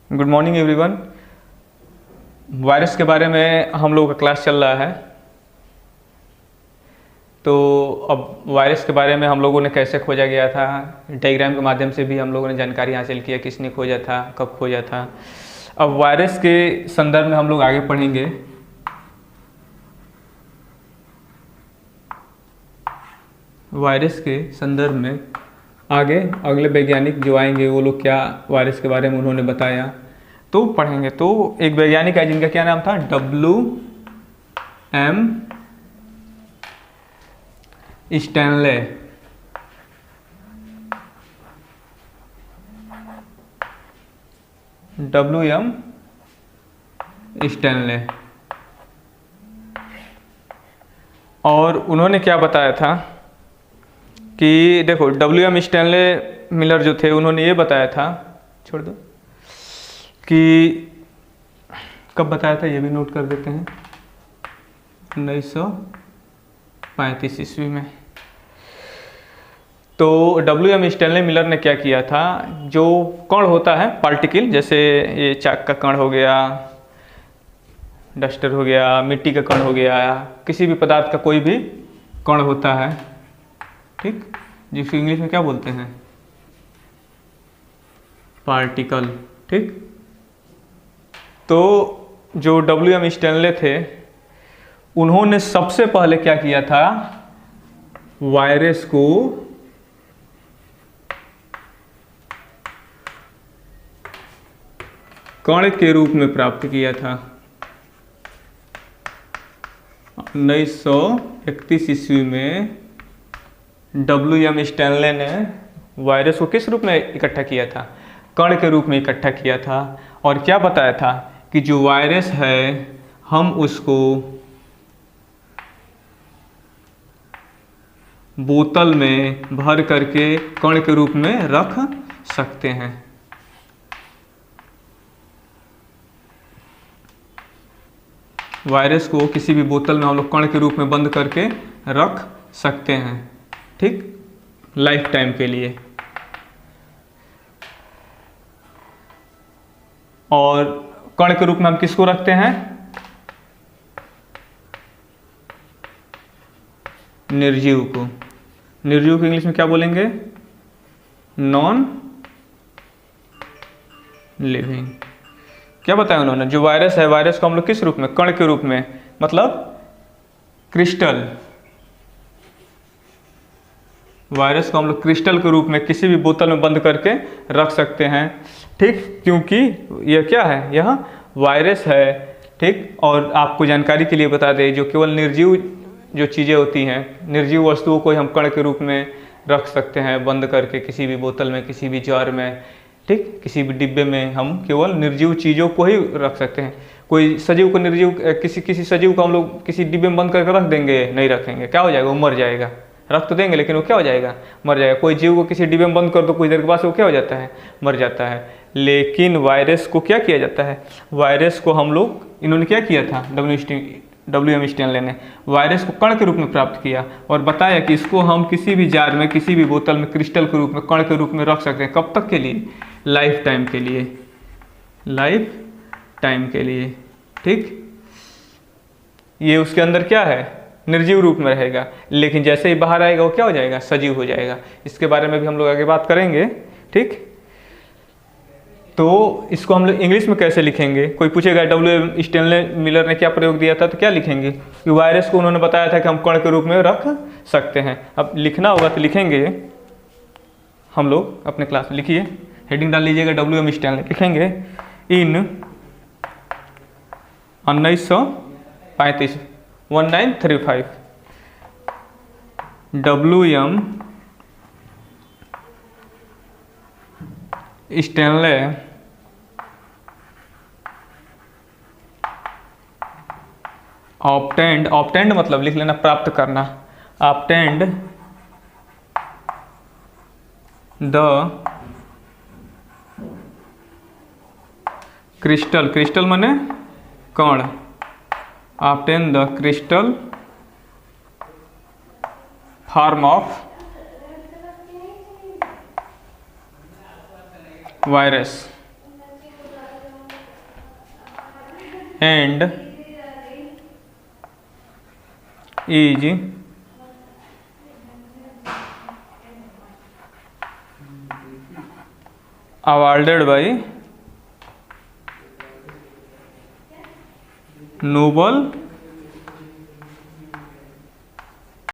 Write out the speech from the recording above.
Good morning everyone. Virus के बारे में हम लोगों का क्लास चल रहा है। तो अब वायरस के बारे में हम लोगों ने कैसे खोजा गया था, डायग्राम के माध्यम से भी हम लोगों ने जानकारी हासिल किया, किसने खोजा था, कब खोजा था। अब वायरस के संदर्भ में हम लोग आगे पढ़ेंगे। वायरस के संदर्भ में आगे अगले वैज्ञानिक जो आएंगे वो लोग क्या वायरस के बारे में उन्होंने बताया तो पढ़ेंगे। तो एक वैज्ञानिक है जिनका क्या नाम था, W.M. स्टैनले। W.M. स्टैनले। और उन्होंने क्या बताया था कि देखो, W.M. स्टैनले मिलर जो थे उन्होंने ये बताया था, छोड़ दो, कि कब बताया था ये भी नोट कर देते हैं, 1935 ईस्वी में। तो W.M. स्टैनले मिलर ने क्या किया था, जो कण होता है पार्टिकल, जैसे ये चाक का कण हो गया, डस्टर हो गया, मिट्टी का कण हो गया, किसी भी पदार्थ का कोई भी कण होता है, ठीक, जिसको इंग्लिश में क्या बोलते हैं, पार्टिकल, ठीक। तो जो W.M. स्टैनले थे उन्होंने सबसे पहले क्या किया था, वायरस को कण के रूप में प्राप्त किया था। 1931 ईस्वी में W.M. स्टैनले ने वायरस को किस रूप में इकट्ठा किया था, कण के रूप में इकट्ठा किया था। और क्या बताया था कि जो वायरस है हम उसको बोतल में भर करके कण के रूप में रख सकते हैं। वायरस को किसी भी बोतल में हम लोग कण के रूप में बंद करके रख सकते हैं, ठीक, लाइफ टाइम के लिए। और कण के रूप में हम किसको रखते हैं, निर्जीव को। निर्जीव को इंग्लिश में क्या बोलेंगे, नॉन लिविंग। क्या बताया उन्होंने, जो वायरस है, वायरस को हम लोग किस रूप में, कण के रूप में, मतलब क्रिस्टल, वायरस को हम लोग क्रिस्टल के रूप में किसी भी बोतल में बंद करके रख सकते हैं, ठीक, क्योंकि यह क्या है, यह वायरस है, ठीक। और आपको जानकारी के लिए बता दें, जो केवल निर्जीव जो चीज़ें होती हैं, निर्जीव वस्तुओं को हम कण के रूप में रख सकते हैं बंद करके किसी भी बोतल में, किसी भी जार में, ठीक, किसी भी डिब्बे में हम केवल निर्जीव चीज़ों को ही रख सकते हैं। कोई सजीव को निर्जीव, किसी सजीव को हम लोग किसी डिब्बे में बंद करके रख देंगे, नहीं रखेंगे, क्या हो जाएगा, वो मर जाएगा। रख तो देंगे लेकिन वो क्या हो जाएगा, मर जाएगा। कोई जीव को किसी डिब्बे में बंद कर दो, कुछ देर के बाद वो क्या हो जाता है, मर जाता है। लेकिन वायरस को क्या किया जाता है, वायरस को हम लोग, इन्होंने क्या किया था, W.M. स्टैनले ने वायरस को कण के रूप में प्राप्त किया और बताया कि इसको हम किसी भी जार में, किसी भी बोतल में क्रिस्टल के रूप में, कण के रूप में रख सकते हैं। कब तक के लिए, लाइफ टाइम के लिए, लाइफ टाइम के लिए, ठीक। ये उसके अंदर क्या है, निर्जीव रूप में रहेगा, लेकिन जैसे ही बाहर आएगा वो क्या हो जाएगा, सजीव हो जाएगा। इसके बारे में भी हम लोग आगे बात करेंगे, ठीक। तो इसको हम लोग इंग्लिश में कैसे लिखेंगे, कोई पूछेगा W.M. स्टैनले मिलर ने क्या प्रयोग दिया था, तो क्या लिखेंगे कि वायरस को उन्होंने बताया था कि हम कण के रूप में रख सकते हैं। अब लिखना होगा तो लिखेंगे हम लोग अपने क्लास में, लिखिए, हेडिंग डाल लीजिएगा, W.M. स्टैनले लिखेंगे इन 1935 1935 W.M. स्टैनले ऑब्टेंड, ऑब्टेंड मतलब लिख लेना, प्राप्त करना, ऑब्टेंड द क्रिस्टल, क्रिस्टल माने कण, obtain the crystal form of virus, and is awarded by Nobel